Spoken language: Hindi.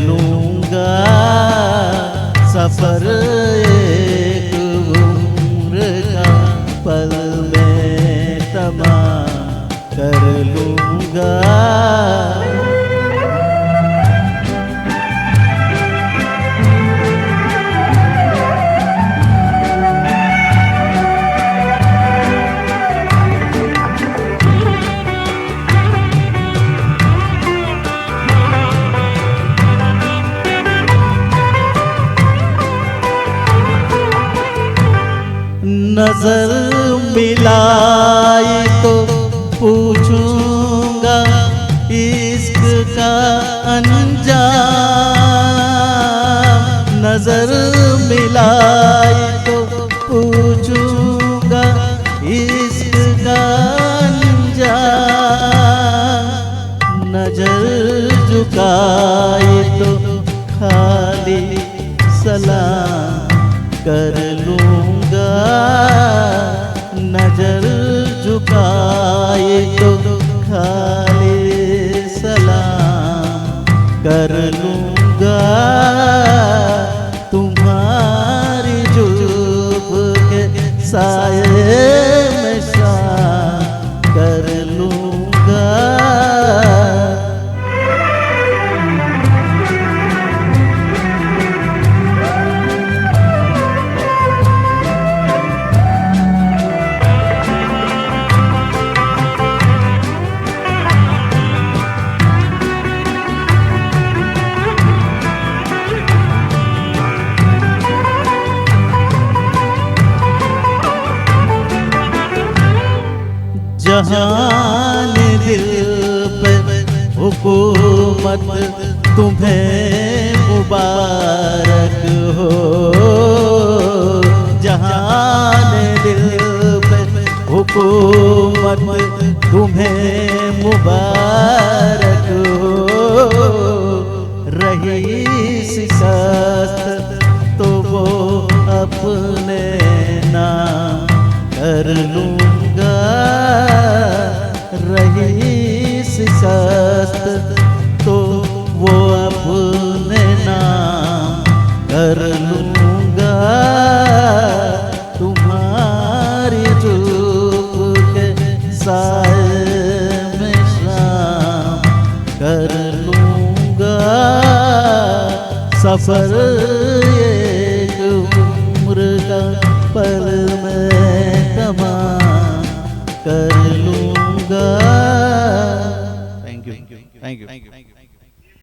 लूँगा सफर एक उम्र का, पल में तमाम कर लूँगा। नजर मिलाई तो पूछूंगा इश्क का अंजाम। नजर मिलाई तो पूछूंगा इश्क का अंजाम। नजर झुकाई तो खाली सलाम कर लूँगा। नजर झुकाए तो खाली सलाम कर लूँगा। तुम्हारी जुल्फ के साये में शाम कर लूँगा। जहान दिल पे हुकूमत तुम्हें मुबारक हो। जहान दिल पे हुकूमत तुम्हें मुबारक हो। रही शिकस्त तो वो अपने नाम कर लूँगा। रही शिकस्त तो वो अपने नाम कर लूँगा। तुम्हारी जुल्फ के साए में शाम कर लूँगा। सफर